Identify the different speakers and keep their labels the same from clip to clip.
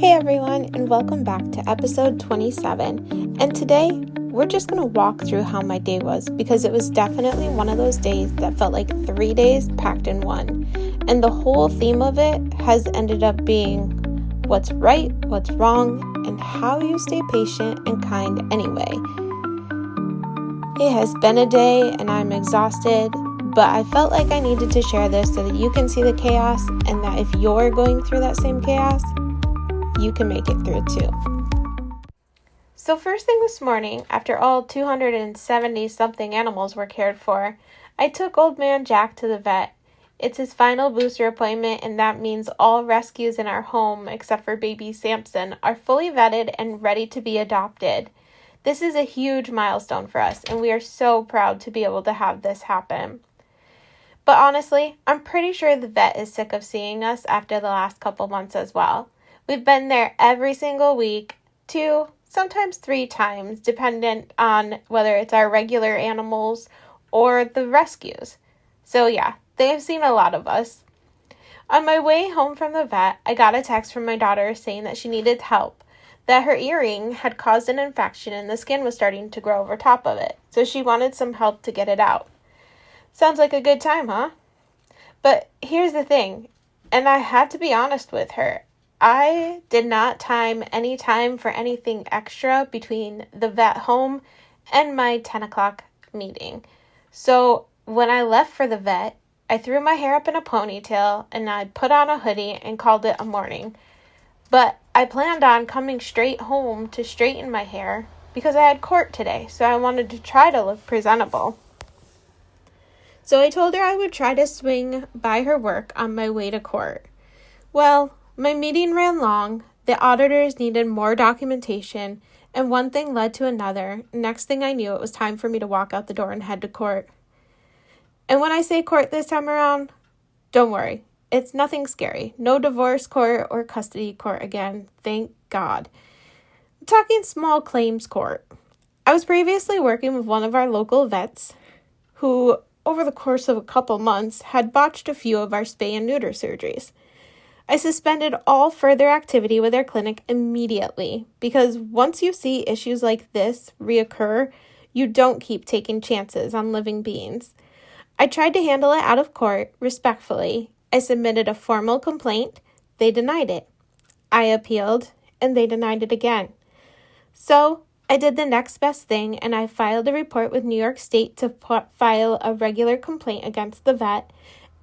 Speaker 1: Hey everyone, and welcome back to episode 27. And today, we're just going to walk through how my day was because it was definitely one of those days that felt like 3 days packed in one. And the whole theme of it has ended up being what's right, what's wrong, and how you stay patient and kind anyway. It has been a day and I'm exhausted, but I felt like I needed to share this so that you can see the chaos and that if you're going through that same chaos, you can make it through too. So first thing this morning, after all 270 something animals were cared for, I took old man Jack to the vet. It's his final booster appointment, and that means all rescues in our home, except for baby Samson, are fully vetted and ready to be adopted. This is a huge milestone for us, and we are so proud to be able to have this happen. But honestly, I'm pretty sure the vet is sick of seeing us after the last couple months as well. We've been there every single week, 2, sometimes 3 times, dependent on whether it's our regular animals or the rescues. So yeah, they have seen a lot of us. On my way home from the vet, I got a text from my daughter saying that she needed help, that her earring had caused an infection and the skin was starting to grow over top of it, so she wanted some help to get it out. Sounds like a good time, huh? But here's the thing, and I had to be honest with her. I did not time any time for anything extra between the vet home and my 10 o'clock meeting. So when I left for the vet, I threw my hair up in a ponytail and I put on a hoodie and called it a morning. But I planned on coming straight home to straighten my hair because I had court today, so I wanted to try to look presentable. So I told her I would try to swing by her work on my way to court. Well, my meeting ran long, the auditors needed more documentation, and one thing led to another. Next thing I knew, it was time for me to walk out the door and head to court. And when I say court this time around, don't worry, it's nothing scary. No divorce court or custody court again, thank God. I'm talking small claims court. I was previously working with one of our local vets who, over the course of a couple months, had botched a few of our spay and neuter surgeries. I suspended all further activity with our clinic immediately because once you see issues like this reoccur, you don't keep taking chances on living beings. I tried to handle it out of court respectfully. I submitted a formal complaint. They denied it. I appealed, and they denied it again. So I did the next best thing, and I filed a report with New York State to file a regular complaint against the vet.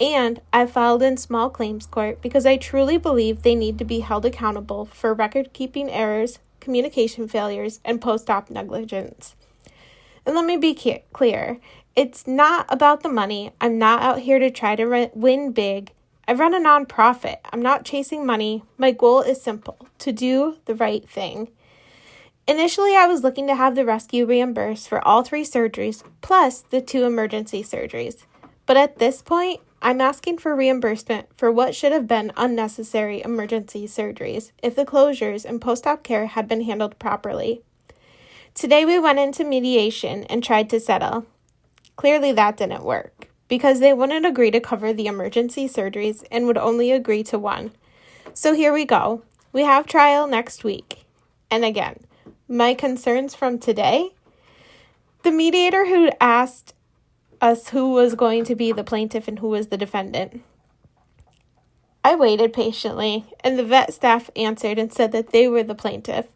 Speaker 1: And I filed in small claims court because I truly believe they need to be held accountable for record-keeping errors, communication failures, and post-op negligence. And let me be clear, it's not about the money. I'm not out here to try to win big. I run a nonprofit. I'm not chasing money. My goal is simple, to do the right thing. Initially, I was looking to have the rescue reimbursed for all 3 surgeries, plus the 2 emergency surgeries. But at this point, I'm asking for reimbursement for what should have been unnecessary emergency surgeries if the closures and post-op care had been handled properly. Today we went into mediation and tried to settle. Clearly that didn't work because they wouldn't agree to cover the emergency surgeries and would only agree to 1. So here we go. We have trial next week. And again, my concerns from today, the mediator who asked us who was going to be the plaintiff and who was the defendant. I waited patiently, and the vet staff answered and said that they were the plaintiff.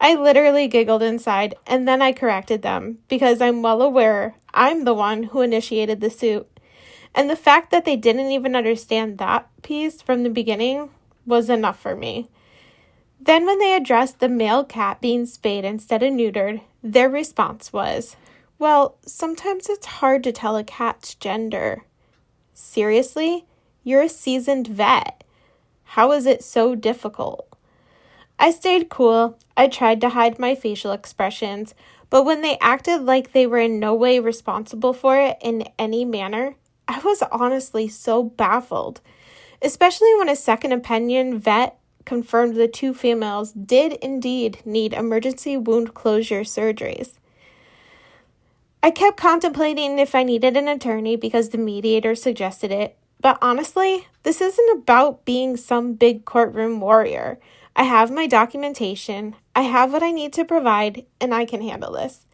Speaker 1: I literally giggled inside, and then I corrected them, because I'm well aware I'm the one who initiated the suit. And the fact that they didn't even understand that piece from the beginning was enough for me. Then when they addressed the male cat being spayed instead of neutered, their response was, well, sometimes it's hard to tell a cat's gender. Seriously? You're a seasoned vet. How is it so difficult? I stayed cool. I tried to hide my facial expressions, but when they acted like they were in no way responsible for it in any manner, I was honestly so baffled, especially when a second opinion vet confirmed the 2 females did indeed need emergency wound closure surgeries. I kept contemplating if I needed an attorney because the mediator suggested it, But honestly, this isn't about being some big courtroom warrior. I have my documentation, I have what I need to provide, and I can handle this.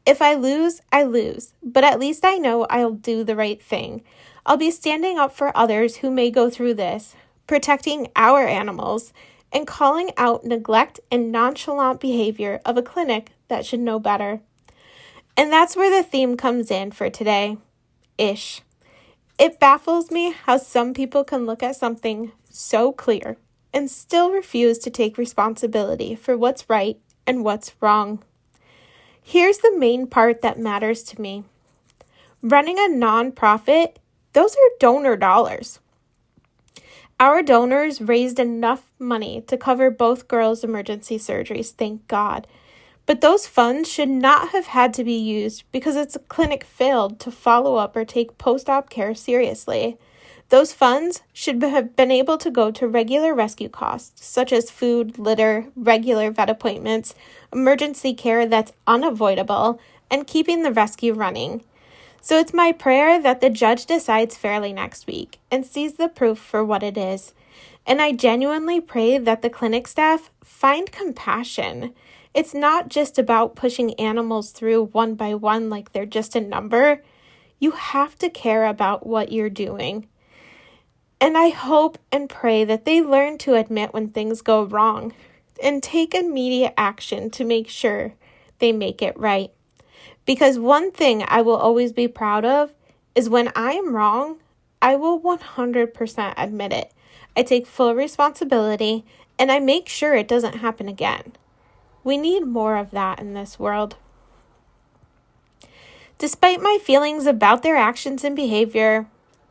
Speaker 1: If I lose, I lose, but at least I know I'll do the right thing. I'll be standing up for others who may go through this, protecting our animals, and calling out neglect and nonchalant behavior of a clinic that should know better. And that's where the theme comes in for today. Ish. It baffles me how some people can look at something so clear and still refuse to take responsibility for what's right and what's wrong. Here's the main part that matters to me. Running a nonprofit, those are donor dollars. Our donors raised enough money to cover both girls' emergency surgeries, thank God. But those funds should not have had to be used because its clinic failed to follow up or take post-op care seriously. Those funds should have been able to go to regular rescue costs, such as food, litter, regular vet appointments, emergency care that's unavoidable, and keeping the rescue running. So it's my prayer that the judge decides fairly next week and sees the proof for what it is. And I genuinely pray that the clinic staff find compassion. It's not just about pushing animals through one by one like they're just a number. You have to care about what you're doing. And I hope and pray that they learn to admit when things go wrong and take immediate action to make sure they make it right. Because one thing I will always be proud of is when I am wrong, I will 100% admit it. I take full responsibility and I make sure it doesn't happen again. We need more of that in this world. Despite my feelings about their actions and behavior,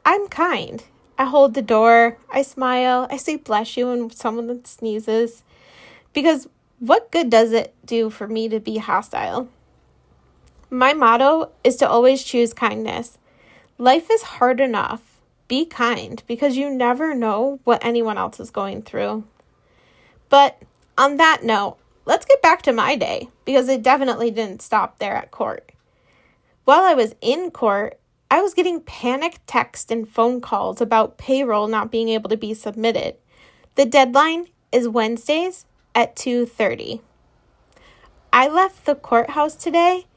Speaker 1: I'm kind. I hold the door, I smile, I say bless you when someone sneezes. Because what good does it do for me to be hostile? My motto is to always choose kindness. Life is hard enough. Be kind because you never know what anyone else is going through. But on that note, let's get back to my day because it definitely didn't stop there at court. While I was in court, I was getting panicked texts and phone calls about payroll not being able to be submitted. The deadline is Wednesdays at 2:30. I left the courthouse today,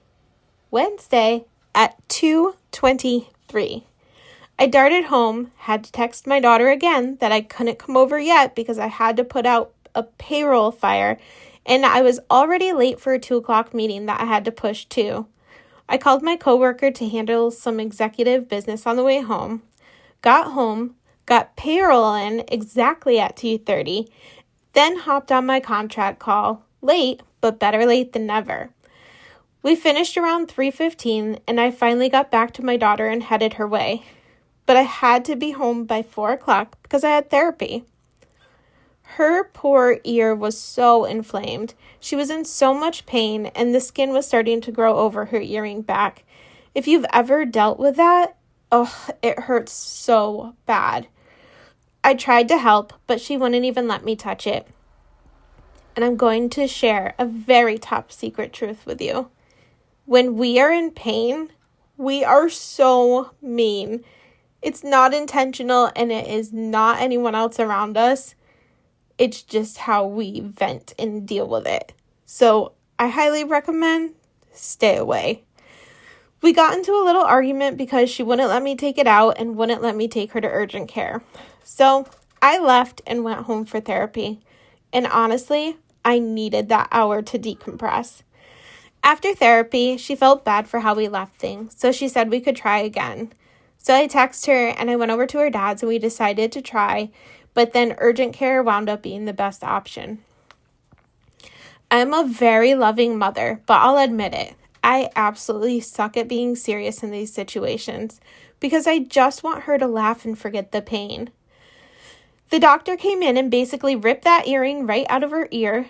Speaker 1: Wednesday, at 2:23. I darted home, had to text my daughter again that I couldn't come over yet because I had to put out a payroll fire, and I was already late for a 2 o'clock meeting that I had to push to. I called my coworker to handle some executive business on the way home, got home, got payroll in exactly at 2:30, then hopped on my contract call, late, but better late than never. We finished around 3:15, and I finally got back to my daughter and headed her way. But I had to be home by 4 o'clock because I had therapy. Her poor ear was so inflamed. She was in so much pain, and the skin was starting to grow over her earring back. If you've ever dealt with that, it hurts so bad. I tried to help, but she wouldn't even let me touch it. And I'm going to share a very top secret truth with you. When we are in pain, we are so mean. It's not intentional, and it is not anyone else around us. It's just how we vent and deal with it. So I highly recommend stay away. We got into a little argument because she wouldn't let me take it out and wouldn't let me take her to urgent care. So I left and went home for therapy. And honestly, I needed that hour to decompress. After therapy, she felt bad for how we left things, so she said we could try again. So I texted her and I went over to her dad's and we decided to try, but then urgent care wound up being the best option. I'm a very loving mother, but I'll admit it. I absolutely suck at being serious in these situations because I just want her to laugh and forget the pain. The doctor came in and basically ripped that earring right out of her ear.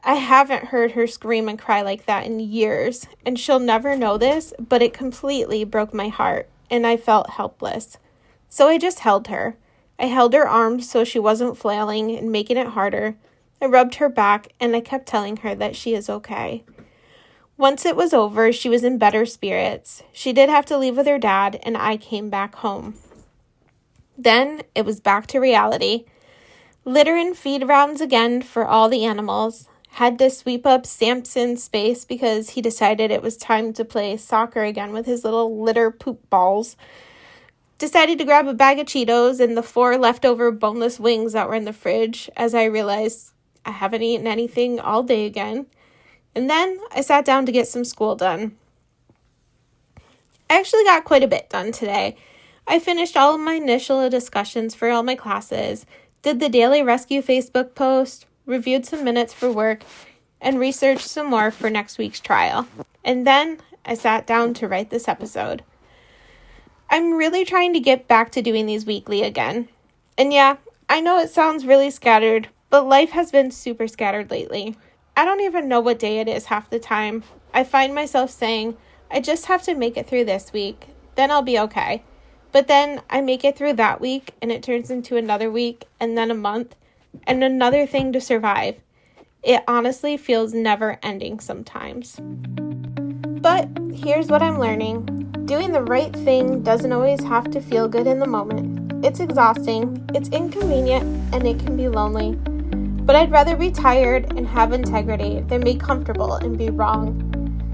Speaker 1: I haven't heard her scream and cry like that in years, and she'll never know this, but it completely broke my heart, and I felt helpless. So I just held her. I held her arms so she wasn't flailing and making it harder. I rubbed her back, and I kept telling her that she is okay. Once it was over, she was in better spirits. She did have to leave with her dad, and I came back home. Then it was back to reality. Litter and feed rounds again for all the animals. Had to sweep up Samson's space because he decided it was time to play soccer again with his little litter poop balls. Decided to grab a bag of Cheetos and the 4 leftover boneless wings that were in the fridge as I realized I haven't eaten anything all day again. And then I sat down to get some school done. I actually got quite a bit done today. I finished all of my initial discussions for all my classes, did the daily rescue Facebook post, reviewed some minutes for work, and researched some more for next week's trial. And then I sat down to write this episode. I'm really trying to get back to doing these weekly again. And yeah, I know it sounds really scattered, but life has been super scattered lately. I don't even know what day it is half the time. I find myself saying, I just have to make it through this week, then I'll be okay. But then I make it through that week and it turns into another week and then a month and another thing to survive. It honestly feels never ending sometimes. But here's what I'm learning. Doing the right thing doesn't always have to feel good in the moment. It's exhausting, it's inconvenient, and it can be lonely. But I'd rather be tired and have integrity than be comfortable and be wrong.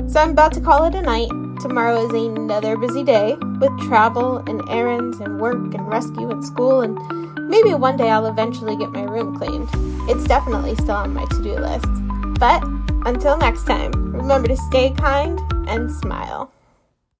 Speaker 1: So I'm about to call it a night. Tomorrow is another busy day with travel and errands and work and rescue at school, and maybe one day I'll eventually get my room cleaned. It's definitely still on my to-do list. But until next time, remember to stay kind and smile.